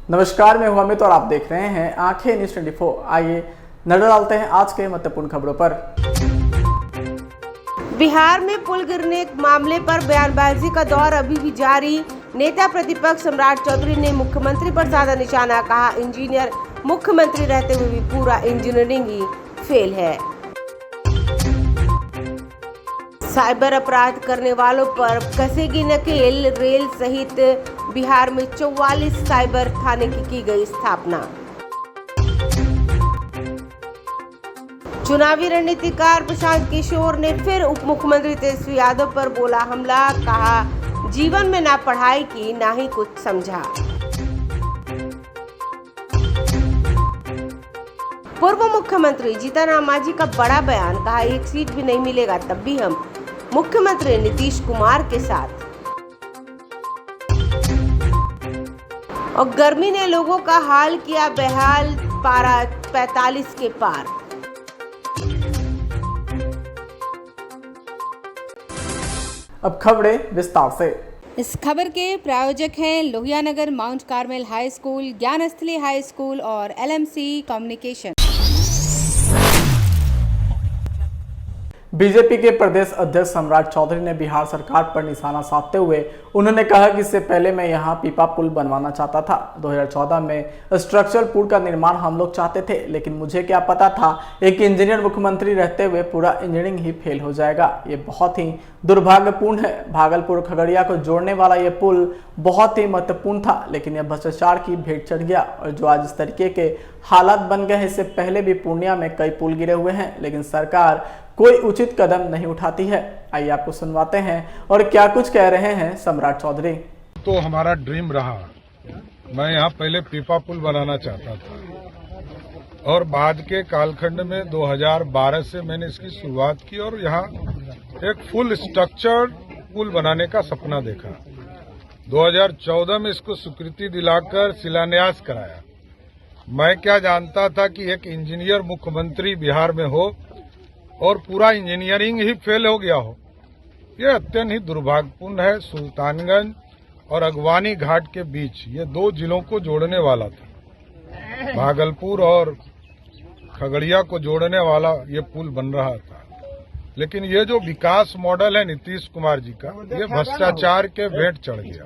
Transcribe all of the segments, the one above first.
नमस्कार, मैं हूं अमित और आप देख रहे हैं आंखें न्यूज 24। आइए नजर डालते हैं आज के महत्वपूर्ण खबरों पर। बिहार में पुल गिरने मामले पर बयानबाजी का दौर अभी भी जारी। नेता प्रतिपक्ष सम्राट चौधरी ने मुख्यमंत्री पर साधा निशाना, कहा इंजीनियर मुख्यमंत्री रहते हुए भी पूरा इंजीनियरिंग ही फेल है। साइबर अपराध करने वालों पर कसेगी नकेल। रेल सहित बिहार में 44 साइबर थाने की गई स्थापना। चुनावी रणनीतिकार प्रशांत किशोर ने फिर उप मुख्यमंत्री तेजस्वी यादव पर बोला हमला, कहा जीवन में ना पढ़ाई की ना ही कुछ समझा। पूर्व मुख्यमंत्री जीतन राम मांझी का बड़ा बयान, कहा एक सीट भी नहीं मिलेगा तब भी हम मुख्यमंत्री नीतीश कुमार के साथ। और गर्मी ने लोगों का हाल किया बेहाल, पारा 45 के पार। अब खबरें विस्तार से। इस खबर के प्रायोजक हैं Lohia Nagar Mount Carmel High School, Gyansthali High School और LMC कम्युनिकेशन। बीजेपी के प्रदेश अध्यक्ष सम्राट चौधरी ने बिहार सरकार पर निशाना साधते हुए उन्होंने कहा कि इससे पहले मैं यहां पीपा पुल बनवाना चाहता था। 2014 में स्ट्रक्चरल पुल का निर्माण हम लोग चाहते थे, लेकिन मुझे क्या पता था एक इंजीनियर मुख्यमंत्री रहते हुए पूरा इंजीनियरिंग ही फेल हो जाएगा। ये बहुत ही दुर्भाग्यपूर्ण है। भागलपुर खगड़िया को जोड़ने वाला ये पुल बहुत ही महत्वपूर्ण था, लेकिन यह भ्रष्टाचार की भेंट चढ़ गया और जो आज इस तरीके के हालात बन गए हैं। इससे पहले भी पूर्णिया में कई पुल गिरे हुए हैं, लेकिन सरकार कोई उचित कदम नहीं उठाती है। आइए आपको सुनवाते हैं और क्या कुछ कह रहे हैं सम्राट चौधरी। तो हमारा ड्रीम रहा, मैं यहाँ पहले पीपा पुल बनाना चाहता था और बाद के कालखंड में 2012 से मैंने इसकी शुरुआत की और यहाँ एक फुल स्ट्रक्चर्ड पुल बनाने का सपना देखा। 2014 में इसको स्वीकृति दिलाकर शिलान्यास कराया। मैं क्या जानता था कि एक इंजीनियर मुख्यमंत्री बिहार में हो और पूरा इंजीनियरिंग ही फेल हो गया हो। यह अत्यंत ही दुर्भाग्यपूर्ण है। सुल्तानगंज और अगवानी घाट के बीच ये दो जिलों को जोड़ने वाला था। भागलपुर और खगड़िया को जोड़ने वाला ये पुल बन रहा था, लेकिन ये जो विकास मॉडल है नीतीश कुमार जी का, ये भ्रष्टाचार के भेंट चढ़ गया।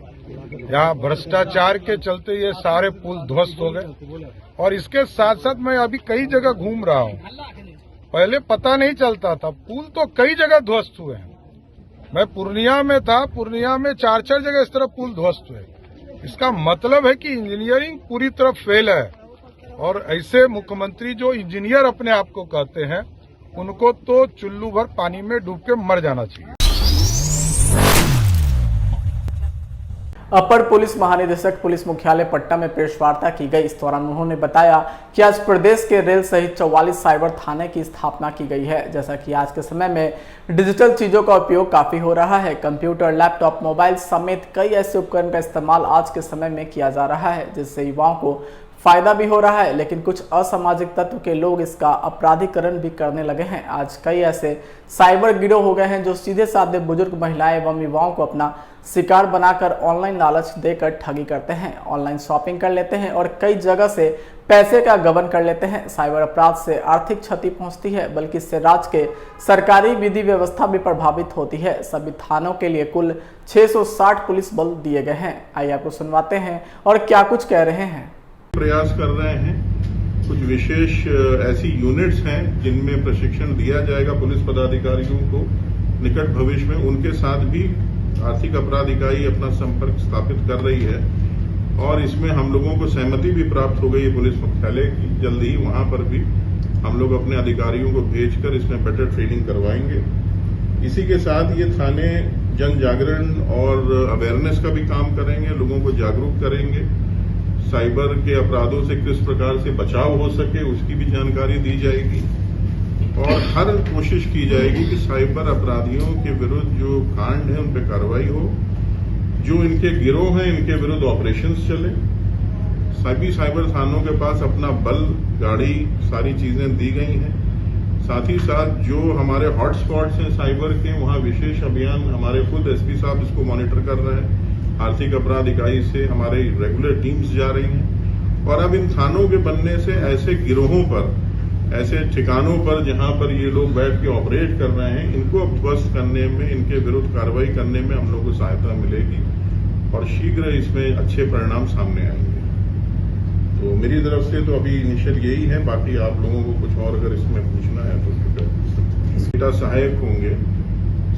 यहाँ भ्रष्टाचार के चलते ये सारे पुल ध्वस्त हो गए। और इसके साथ साथ मैं अभी कई जगह घूम रहा हूँ, पहले पता नहीं चलता था, पुल तो कई जगह ध्वस्त हुए हैं। मैं पूर्णिया में था, पूर्णिया में 4 जगह इस तरह पुल ध्वस्त हुए। इसका मतलब है कि इंजीनियरिंग पूरी तरह फेल है। और ऐसे मुख्यमंत्री जो इंजीनियर अपने आप को कहते हैं, उनको तो चुल्लू भर पानी में डूब के मर जाना चाहिए। अपर पुलिस महानिदेशक पुलिस मुख्यालय पटना में प्रेस वार्ता की गई। इस दौरान उन्होंने बताया कि आज प्रदेश के रेल सहित 44 साइबर थाने की स्थापना की गई है। जैसा कि आज के समय में डिजिटल चीजों का उपयोग काफी हो रहा है। कंप्यूटर, लैपटॉप, मोबाइल समेत कई ऐसे उपकरण का इस्तेमाल आज के समय में किया जा रहा है, जिससे युवाओं को फायदा भी हो रहा है, लेकिन कुछ असामाजिक तत्व के लोग इसका अपराधीकरण भी करने लगे हैं। आज कई ऐसे साइबर गिरोह हो गए हैं जो सीधे साधे बुजुर्ग, महिलाएं एवं युवाओं को अपना शिकार बनाकर ऑनलाइन लालच देकर ठगी करते हैं, ऑनलाइन शॉपिंग कर लेते हैं और कई जगह से पैसे का गबन कर लेते हैं। साइबर अपराध से आर्थिक क्षति पहुंचती है, बल्कि इससे राज्य के सरकारी विधि व्यवस्था भी प्रभावित होती है। सभी थानों के लिए कुल 660 पुलिस बल दिए गए हैं। आइए आपको सुनवाते हैं और क्या कुछ कह रहे हैं। प्रयास कर रहे हैं। कुछ विशेष ऐसी यूनिट्स हैं जिनमें प्रशिक्षण दिया जाएगा पुलिस पदाधिकारियों को निकट भविष्य में। उनके साथ भी आर्थिक अपराध इकाई अपना संपर्क स्थापित कर रही है और इसमें हम लोगों को सहमति भी प्राप्त हो गई है पुलिस मुख्यालय की। जल्द ही वहां पर भी हम लोग अपने अधिकारियों को भेजकर इसमें बेटर ट्रेनिंग करवाएंगे। इसी के साथ ये थाने जन जागरण और अवेयरनेस का भी काम करेंगे, लोगों को जागरूक करेंगे। साइबर के अपराधों से किस प्रकार से बचाव हो सके उसकी भी जानकारी दी जाएगी और हर कोशिश की जाएगी कि साइबर अपराधियों के विरुद्ध जो कांड है उन पर कार्रवाई हो। जो इनके गिरोह हैं इनके विरुद्ध ऑपरेशंस चले। सभी साइबर थानों के पास अपना बल, गाड़ी, सारी चीजें दी गई हैं। साथ ही साथ जो हमारे हॉटस्पॉट्स हैं साइबर के, वहां विशेष अभियान हमारे खुद एसपी साहब इसको मॉनिटर कर रहे हैं। आर्थिक अपराध इकाई से हमारे रेगुलर टीम्स जा रही हैं और अब इन थानों के बनने से ऐसे गिरोहों पर, ऐसे ठिकानों पर जहां पर ये लोग बैठ के ऑपरेट कर रहे हैं, इनको अब ध्वस्त करने में, इनके विरुद्ध कार्रवाई करने में हम लोग को सहायता मिलेगी और शीघ्र इसमें अच्छे परिणाम सामने आएंगे। तो मेरी तरफ से तो अभी इनिशियल यही है, बाकी आप लोगों को कुछ और अगर इसमें पूछना है तो डेटा सहायक होंगे।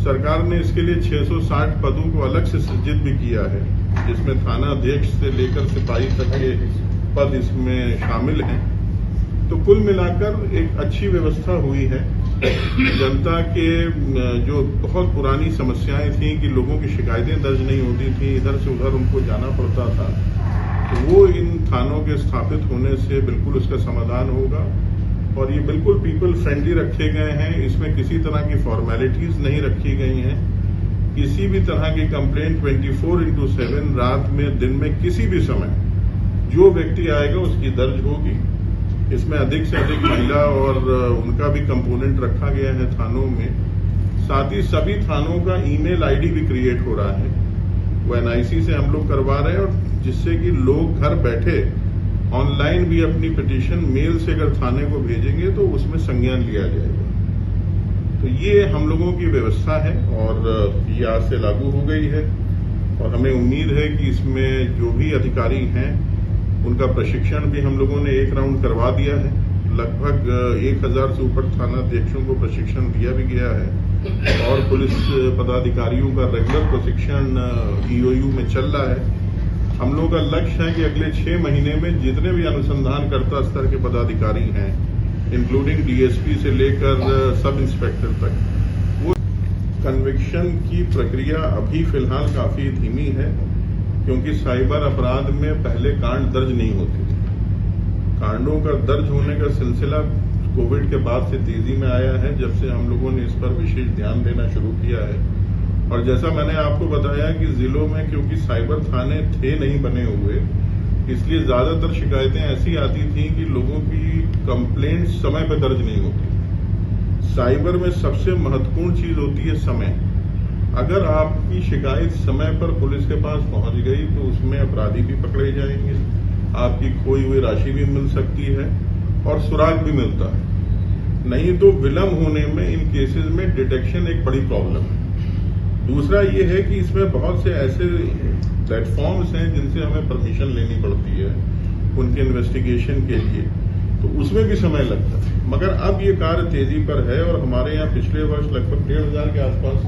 सरकार ने इसके लिए 660 पदों को अलग से सृजित भी किया है, जिसमें थाना अध्यक्ष से लेकर सिपाही तक के पद इसमें शामिल हैं। तो कुल मिलाकर एक अच्छी व्यवस्था हुई है। जनता के जो बहुत पुरानी समस्याएं थी कि लोगों की शिकायतें दर्ज नहीं होती थी, इधर से उधर उनको जाना पड़ता था, तो वो इन थानों के स्थापित होने से बिल्कुल उसका समाधान होगा। और ये बिल्कुल पीपल फ्रेंडली रखे गए हैं, इसमें किसी तरह की फॉर्मेलिटीज नहीं रखी गई हैं। किसी भी तरह की कंप्लेंट 24/7 रात में, दिन में, किसी भी समय जो व्यक्ति आएगा उसकी दर्ज होगी। इसमें अधिक से अधिक महिला और उनका भी कंपोनेंट रखा गया है थानों में। साथ ही सभी थानों का ईमेल आईडी भी क्रिएट हो रहा है, वो एनआईसी से हम लोग करवा रहे हैं, और जिससे कि लोग घर बैठे ऑनलाइन भी अपनी पिटीशन मेल से अगर थाने को भेजेंगे तो उसमें संज्ञान लिया जाएगा। तो ये हम लोगों की व्यवस्था है और ये आज से लागू हो गई है और हमें उम्मीद है कि इसमें जो भी अधिकारी हैं उनका प्रशिक्षण भी हम लोगों ने एक राउंड करवा दिया है। लगभग 1000 से ऊपर थानाध्यक्षों को प्रशिक्षण दिया भी गया है और पुलिस पदाधिकारियों का रेगुलर प्रशिक्षण ईओयू में चल रहा है। हम लोगों का लक्ष्य है कि अगले 6 महीने में जितने भी अनुसंधानकर्ता स्तर के पदाधिकारी हैं, इंक्लूडिंग डीएसपी से लेकर सब इंस्पेक्टर तक, वो कन्विक्शन की प्रक्रिया अभी फिलहाल काफी धीमी है, क्योंकि साइबर अपराध में पहले कांड दर्ज नहीं होते थे। कांडों का दर्ज होने का सिलसिला कोविड के बाद से तेजी में आया है, जब से हम लोगों ने इस पर विशेष ध्यान देना शुरू किया है। और जैसा मैंने आपको बताया कि जिलों में क्योंकि साइबर थाने थे नहीं बने हुए, इसलिए ज्यादातर शिकायतें ऐसी आती थी कि लोगों की कंप्लेंट समय पर दर्ज नहीं होती। साइबर में सबसे महत्वपूर्ण चीज होती है समय। अगर आपकी शिकायत समय पर पुलिस के पास पहुंच गई तो उसमें अपराधी भी पकड़े जाएंगे, आपकी खोई हुई राशि भी मिल सकती है और सुराग भी मिलता है। नहीं तो विलंब होने में इन केसेस में डिटेक्शन एक बड़ी प्रॉब्लम है। दूसरा ये है कि इसमें बहुत से ऐसे प्लेटफॉर्म्स हैं जिनसे हमें परमिशन लेनी पड़ती है उनके इन्वेस्टिगेशन के लिए, तो उसमें भी समय लगता है। मगर अब ये कार्य तेजी पर है और हमारे यहाँ पिछले वर्ष लगभग 1500 के आसपास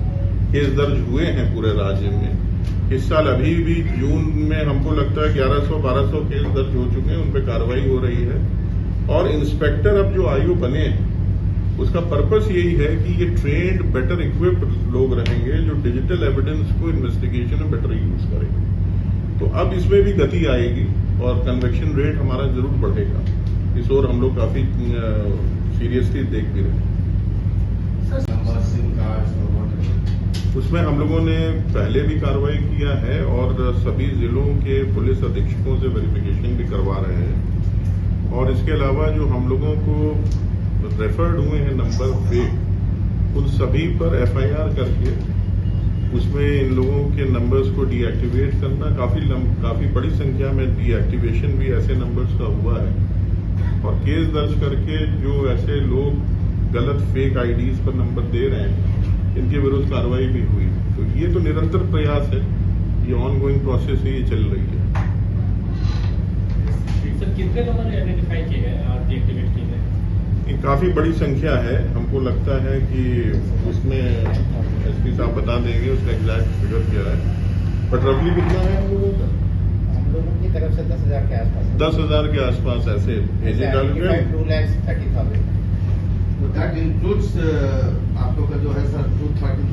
केस दर्ज हुए हैं पूरे राज्य में। इस साल अभी भी जून में हमको लगता है 1100-1200 केस दर्ज हो चुके हैं, उन पर कार्रवाई हो रही है। और इंस्पेक्टर अब जो आयु बने हैं उसका पर्पस यही है कि ये ट्रेंड, बेटर इक्विप्ड लोग रहेंगे जो डिजिटल एविडेंस को इन्वेस्टिगेशन में बेटर यूज करेंगे। तो अब इसमें भी गति आएगी और कन्विक्शन रेट हमारा जरूर बढ़ेगा। इस ओर हम लोग काफी सीरियसली देख भी रहे हैं। उसमें हम लोगों ने पहले भी कार्रवाई किया है और सभी जिलों के पुलिस अधीक्षकों से वेरिफिकेशन भी करवा रहे हैं। और इसके अलावा जो हम लोगों को रेफर्ड हुए हैं नंबर फेक, उन सभी पर एफआईआर करके उसमें इन लोगों के नंबर्स को डीएक्टिवेट करना, काफी बड़ी संख्या में डीएक्टिवेशन भी ऐसे नंबर्स का हुआ है। और केस दर्ज करके जो ऐसे लोग गलत फेक आईडीज पर नंबर दे रहे हैं, इनके विरुद्ध कार्रवाई भी हुई। तो ये तो निरंतर प्रयास है, ये ऑनगोइंग प्रोसेस है, ये चल रही है। कितने नंबर आइडेंटिफाई किए गए, डीएक्टिवेट किए गए? ये काफी बड़ी संख्या है। हमको लगता है कि उसमें एसपी साहब बता देंगे उसका एग्जैक्ट फिगर क्या है, बट रफली कितना है हम लोगों का? हम लोगों की तरफ से 10,000 के आसपास। 10,000 के आसपास ऐसे भेजे डाल के 2,30,000। दैट इंक्लूड्स आप लोग का जो है सर 230,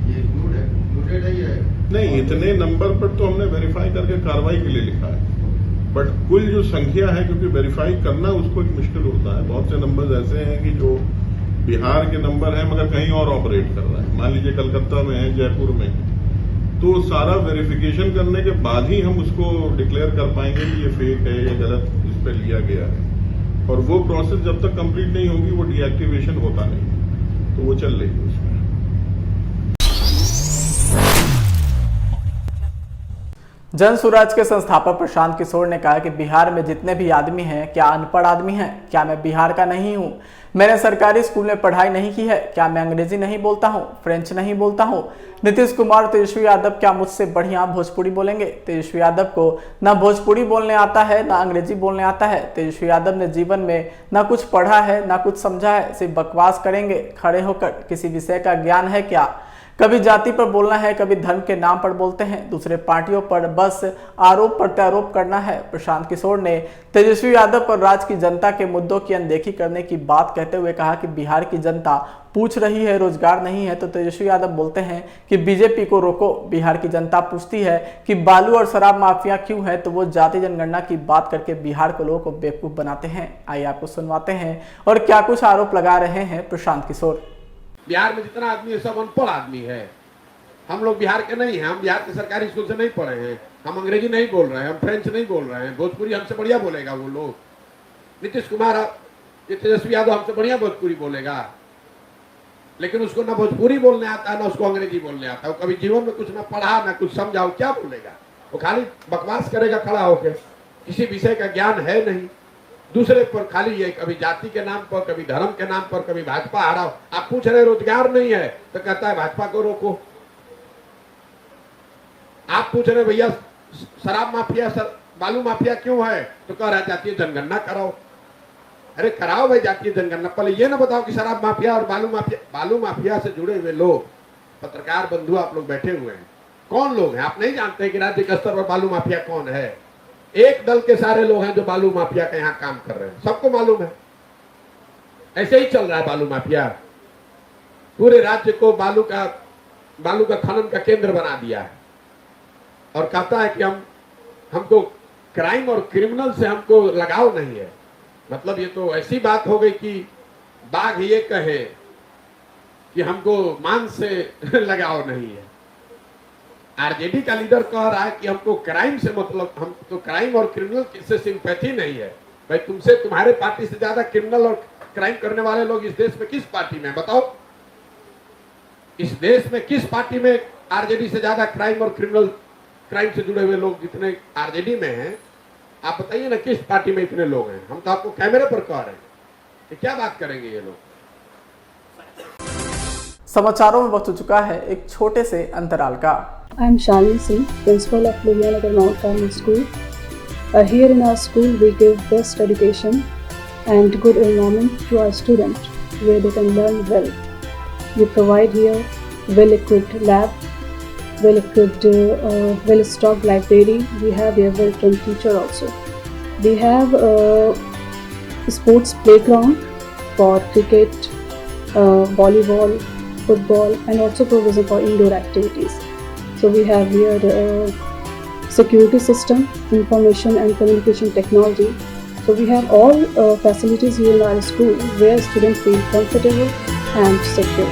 ये इंक्लूडेड है ये? नहीं, इतने नंबर पर तो हमने वेरीफाई करके कार्रवाई के लिए लिखा है, बट कुल जो संख्या है, क्योंकि वेरीफाई करना उसको एक मुश्किल होता है। बहुत से नंबर्स ऐसे हैं कि जो बिहार के नंबर हैं मगर कहीं और ऑपरेट कर रहा है। मान लीजिए कलकत्ता में है, जयपुर में है, तो सारा वेरिफिकेशन करने के बाद ही हम उसको डिक्लेयर कर पाएंगे कि ये फेक है या गलत इस पर लिया गया है। और वो प्रोसेस जब तक कंप्लीट नहीं होगी वो डीएक्टिवेशन होता नहीं, तो वो चल रही है उसमें। जन स्वराज के संस्थापक प्रशांत किशोर ने कहा कि बिहार में जितने भी आदमी हैं, क्या अनपढ़ आदमी हैं? क्या मैं बिहार का नहीं हूं? मैंने सरकारी स्कूल में पढ़ाई नहीं की है? क्या मैं अंग्रेजी नहीं बोलता हूं? फ्रेंच नहीं बोलता हूं? नीतीश कुमार, तेजस्वी यादव क्या मुझसे बढ़िया भोजपुरी बोलेंगे? तेजस्वी यादव को ना भोजपुरी बोलने आता है, ना अंग्रेजी बोलने आता है। तेजस्वी यादव ने जीवन में ना कुछ पढ़ा है, ना कुछ समझा है, सिर्फ बकवास करेंगे खड़े होकर। किसी विषय का ज्ञान है क्या? कभी जाति पर बोलना है, कभी धर्म के नाम पर बोलते हैं। दूसरे पार्टियों पर बस आरोप प्रत्यारोप करना है। प्रशांत किशोर ने तेजस्वी यादव पर राज्य की जनता के मुद्दों की अनदेखी करने की बात कहते हुए कहा कि बिहार की जनता पूछ रही है रोजगार नहीं है, तो तेजस्वी यादव बोलते हैं कि बीजेपी को रोको। बिहार की जनता पूछती है कि बालू और शराब माफिया क्यों है, तो वो जाति जनगणना की बात करके बिहार के लोगों को बेवकूफ बनाते हैं। आइए आपको सुनवाते हैं और क्या कुछ आरोप लगा रहे हैं प्रशांत किशोर। बिहार में जितना आदमी है सब अनपढ़ आदमी है। हम लोग बिहार के नहीं हैं, हम बिहार के सरकारी स्कूल से नहीं पढ़े हैं, हम अंग्रेजी नहीं बोल रहे हैं, हम फ्रेंच नहीं बोल रहे हैं। भोजपुरी हमसे बढ़िया बोलेगा वो लोग। नीतीश कुमार, तेजस्वी यादव हमसे बढ़िया भोजपुरी बोलेगा, लेकिन उसको ना भोजपुरी बोलने आता है, ना उसको अंग्रेजी बोलने आता है। वो कभी जीवन में कुछ ना पढ़ा, ना कुछ समझा, क्या बोलेगा? वो खाली बकवास करेगा खड़ा होकर। किसी विषय का ज्ञान है नहीं। दूसरे पर खाली ये कभी जाति के नाम पर, कभी धर्म के नाम पर, कभी भाजपा हराओ। आप पूछ रहे रोजगार नहीं है, तो कहता है भाजपा को रोको। आप पूछ रहे भैया शराब माफिया, बालू माफिया क्यों है, तो कह रहा है जातीय जनगणना कराओ। अरे कराओ भाई जातीय जनगणना, पहले ये ना बताओ कि शराब माफिया और बालू माफिया से जुड़े हुए लोग, पत्रकार बंधु आप लोग बैठे हुए हैं, कौन लोग हैं? आप नहीं जानते कि राज्य के स्तर पर बालू माफिया कौन है? एक दल के सारे लोग हैं जो बालू माफिया का यहाँ काम कर रहे हैं, सबको मालूम है। ऐसे ही चल रहा है बालू माफिया। पूरे राज्य को बालू का खनन का केंद्र बना दिया है और कहता है कि हमको क्राइम और क्रिमिनल से हमको लगाव नहीं है। मतलब ये तो ऐसी बात हो गई कि बाघ ये कहे कि हमको मांस से लगाव नहीं है। आरजेडी का लीडर कह रहा है कि हमको क्राइम से मतलब, हम तो क्राइम और क्रिमिनल से सिंपैथी नहीं है। भाई तुमसे, तुम्हारे पार्टी से ज्यादा क्रिमिनल और क्राइम करने वाले लोग इस देश में किस पार्टी में? बताओ, इस देश में किस पार्टी में आरजेडी से ज्यादा क्राइम और क्राइम से जुड़े हुए लोग जितने आरजेडी में हैं, आप बताइए ना किस पार्टी में इतने लोग हैं? हम तो आपको कैमरे पर कह रहे हैं कि क्या बात करेंगे ये लोग। समाचारों में वक्त हो चुका है एक छोटे से अंतराल का। I am Shalini Singh, principal of Lohiyanagar Mount Carmel School. Here in our school, we give best education and good environment to our students, where they can learn well. We provide here well-equipped lab, well-equipped, well-stocked library. We have here well-trained teacher also. We have a sports playground for cricket, volleyball, football, and also provision for indoor activities. So we have here security system, information and communication technology. So we have all facilities here in our school where students feel comfortable and secure.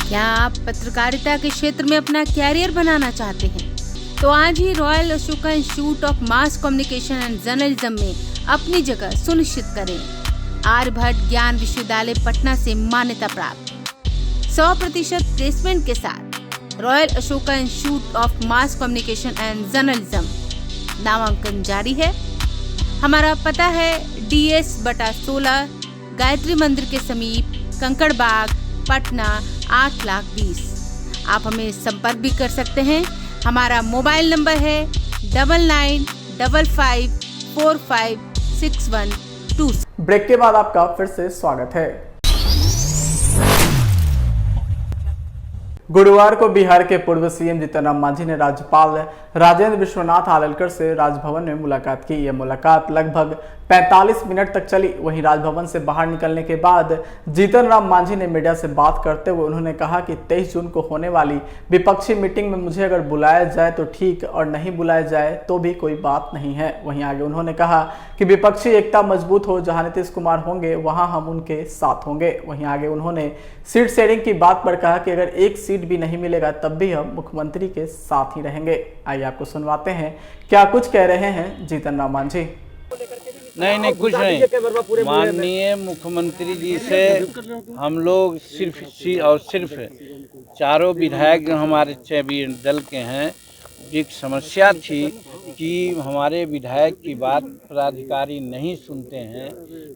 क्या आप पत्रकारिता के क्षेत्र में अपना career बनाना चाहते हैं? तो आज ही Royal Ashoka Institute of Mass Communication and Journalism में अपनी जगह सुनिश्चित करें। आर्यभट्ट ज्ञान विश्वविद्यालय पटना से मान्यता प्राप्त 100% प्लेसमेंट के साथ royal Ashoka Institute of Mass Communication and journalism नामांकन जारी है। हमारा पता है DS/16 गायत्री मंदिर के समीप कंकड़बाग पटना 8,20,000। आप हमें संपर्क भी कर सकते हैं। हमारा मोबाइल नंबर है 9955456126। ब्रेक के बाद आपका फिर से स्वागत है। गुरुवार को बिहार के पूर्व सीएम जीतन राम मांझी ने राज्यपाल राजेंद्र विश्वनाथ आर्लेकर से राजभवन में मुलाकात की। यह मुलाकात लगभग 45 मिनट तक चली। वहीं राजभवन से बाहर निकलने के बाद जीतन राम मांझी ने मीडिया से बात करते हुए उन्होंने कहा कि 23 जून को होने वाली विपक्षी मीटिंग में मुझे अगर बुलाया जाए तो ठीक, और नहीं बुलाया जाए तो भी कोई बात नहीं है। वहीं आगे उन्होंने कहा कि विपक्षी एकता मजबूत हो, जहां नीतीश कुमार होंगे वहां हम उनके साथ होंगे। वहीं आगे उन्होंने सीट शेयरिंग की बात पर कहा कि अगर एक सीट भी नहीं मिलेगा तब भी हम मुख्यमंत्री के साथ ही रहेंगे। आइए आपको सुनवाते हैं क्या कुछ कह रहे हैं जीतन राम मांझी। नहीं कुछ नहीं। माननीय मुख्यमंत्री जी से हम लोग सिर्फ चारों विधायक जो हमारे दल के हैं, एक समस्या थी कि हमारे विधायक की बात पदाधिकारी नहीं सुनते हैं,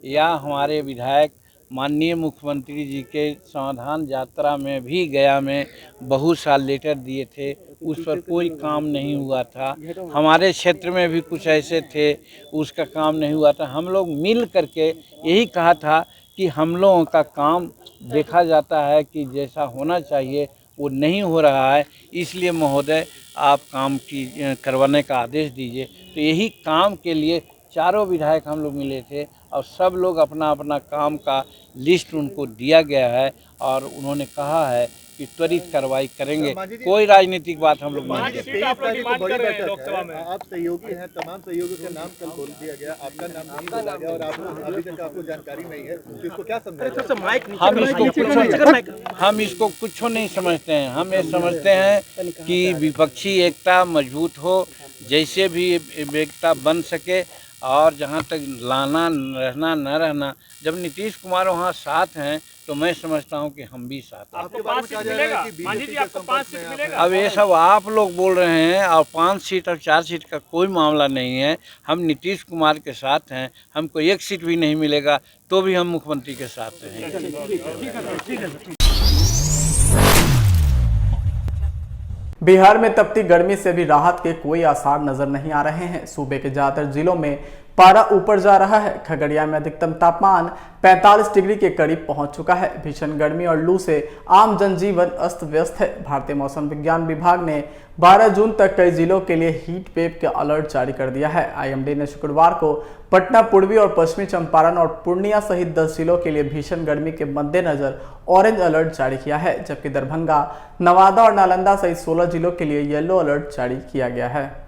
या हमारे विधायक माननीय मुख्यमंत्री जी के समाधान यात्रा में भी गया में बहुत साल लेटर दिए थे, उस पर कोई काम नहीं हुआ था। हमारे क्षेत्र में भी कुछ ऐसे थे, उसका काम नहीं हुआ था। हम लोग मिल करके यही कहा था कि हम लोगों का काम देखा जाता है कि जैसा होना चाहिए वो नहीं हो रहा है, इसलिए महोदय आप काम की करवाने का आदेश दीजिए। तो यही काम के लिए चारों विधायक हम लोग मिले थे और सब लोग अपना अपना काम का लिस्ट उनको दिया गया है और उन्होंने कहा है कि त्वरित कार्रवाई करेंगे। कोई राजनीतिक बात हम लोग नहीं करते। आप सहयोगी हैं, तमाम सहयोगियों का नाम कल बोल दिया गया, आपका नाम नहीं बोला गया और अभी तक आपको जानकारी नहीं है, तो इसको क्या समझते? हम इसको कुछ नहीं समझते हैं। हम ये समझते हैं कि विपक्षी एकता मजबूत हो, जैसे भी एकता बन सके, और जहाँ तक लाना रहना न रहना, जब नीतीश कुमार वहाँ साथ हैं तो मैं समझता हूँ कि हम भी साथ हैं। अब ये सब आप लोग बोल रहे हैं, और 5 सीट और 4 सीट का कोई मामला नहीं है। हम नीतीश कुमार के साथ हैं, हमको 1 सीट भी नहीं मिलेगा तो भी हम मुख्यमंत्री के साथ हैं। बिहार में तपती गर्मी से भी राहत के कोई आसार नजर नहीं आ रहे हैं। सूबे के ज्यादातर जिलों में पारा ऊपर जा रहा है। खगड़िया में अधिकतम तापमान 45 डिग्री के करीब पहुंच चुका है। भीषण गर्मी और लू से आम जनजीवन अस्त व्यस्त है। भारतीय मौसम विज्ञान विभाग ने 12 जून तक कई जिलों के लिए हीट वेव का अलर्ट जारी कर दिया है। आईएमडी ने शुक्रवार को पटना, पूर्वी और पश्चिमी चंपारण और पूर्णिया सहित 10 जिलों के लिए भीषण गर्मी के मद्देनजर ऑरेंज अलर्ट जारी किया है, जबकि दरभंगा, नवादा और नालंदा सहित 16 जिलों के लिए येलो अलर्ट जारी किया गया है।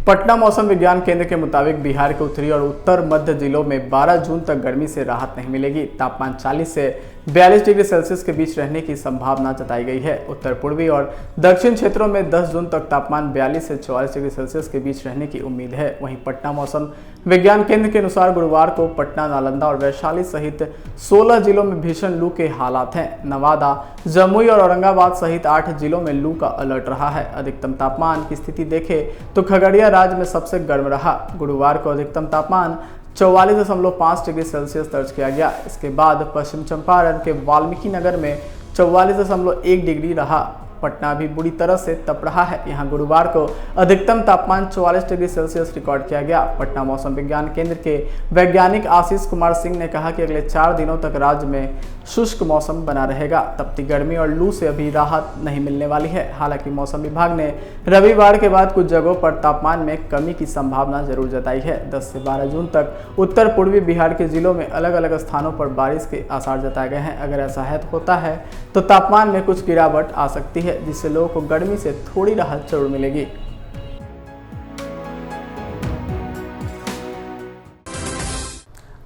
पटना मौसम विज्ञान केंद्र के मुताबिक बिहार के उत्तरी और उत्तर मध्य जिलों में 12 जून तक गर्मी से राहत नहीं मिलेगी। तापमान 40 से 42 डिग्री सेल्सियस के बीच रहने की संभावना जताई गई है। उत्तर पूर्वी और दक्षिण क्षेत्रों में 10 जून तक तापमान 42 से 44 डिग्री सेल्सियस के बीच रहने की उम्मीद है। वहीं पटना मौसम विज्ञान केंद्र के अनुसार गुरुवार को पटना, नालंदा और वैशाली सहित 16 जिलों में भीषण लू के हालात हैं। नवादा, जमुई और औरंगाबाद सहित 8 जिलों में लू का अलर्ट रहा है। अधिकतम तापमान की स्थिति देखें तो खगड़िया राज्य में सबसे गर्म रहा। गुरुवार को अधिकतम तापमान 44.5 डिग्री सेल्सियस दर्ज किया गया। इसके बाद पश्चिम चंपारण के वाल्मीकि नगर में 44.1 डिग्री रहा। पटना भी बुरी तरह से तप रहा है। यहाँ गुरुवार को अधिकतम तापमान 44 डिग्री सेल्सियस रिकॉर्ड किया गया। पटना मौसम विज्ञान केंद्र के वैज्ञानिक आशीष कुमार सिंह ने कहा कि अगले 4 दिनों तक राज्य में शुष्क मौसम बना रहेगा। तपती गर्मी और लू से अभी राहत नहीं मिलने वाली है। हालांकि मौसम विभाग ने रविवार के बाद कुछ जगहों पर तापमान में कमी की संभावना जरूर जताई है। 10 से 12 जून तक उत्तर पूर्वी बिहार के जिलों में अलग अलग स्थानों पर बारिश के आसार जताए गए हैं। अगर ऐसा होता है तो तापमान में कुछ गिरावट आ सकती है, जिससे लोगों को गर्मी से थोड़ी राहत जरूर मिलेगी।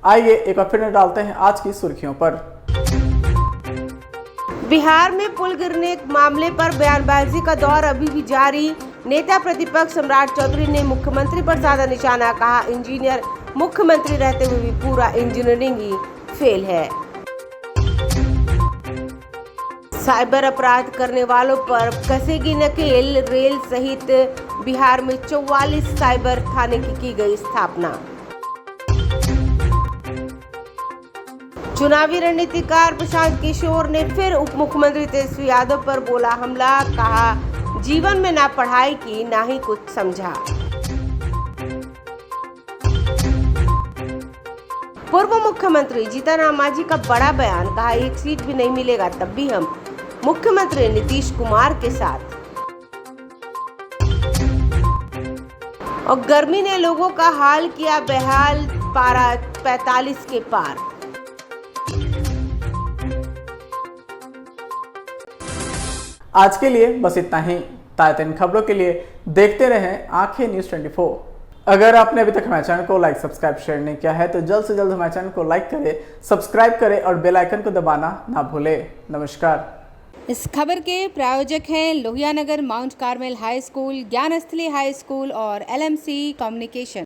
आइए एक बार फिर नजर डालते हैं आज की सुर्खियों पर। बिहार में पुल गिरने मामले पर बयानबाजी का दौर अभी भी जारी। नेता प्रतिपक्ष सम्राट चौधरी ने मुख्यमंत्री पर साधा निशाना, कहा इंजीनियर मुख्यमंत्री रहते हुए भी पूरा इंजीनियरिंग ही फेल है। साइबर अपराध करने वालों पर कसेगी नकेल। रेल सहित बिहार में 44 साइबर थाने की गई स्थापना। चुनावी रणनीतिकार प्रशांत किशोर ने फिर उप मुख्यमंत्री तेजस्वी यादव पर बोला हमला, कहा जीवन में ना पढ़ाई की ना ही कुछ समझा। पूर्व मुख्यमंत्री जीतन राम मांझी का बड़ा बयान, कहा 1 सीट भी नहीं मिलेगा तब भी हम मुख्यमंत्री नीतीश कुमार के साथ। और गर्मी ने लोगों का हाल किया बेहाल, पारा 45 के पार। आज के लिए बस इतना ही। ताज़ा इन खबरों के लिए देखते रहें आंखें न्यूज़ 24। अगर आपने अभी तक हमारे चैनल को लाइक, सब्सक्राइब, शेयर नहीं किया है तो जल्द से जल्द हमारे चैनल को लाइक करें, सब्सक्राइब करें और बेल आइकन को दबाना ना भूलें। नमस्कार। इस खबर के प्रायोजक हैं Lohia Nagar Mount Carmel High school, ज्ञान स्थली हाई स्कूल और LMC कम्युनिकेशन।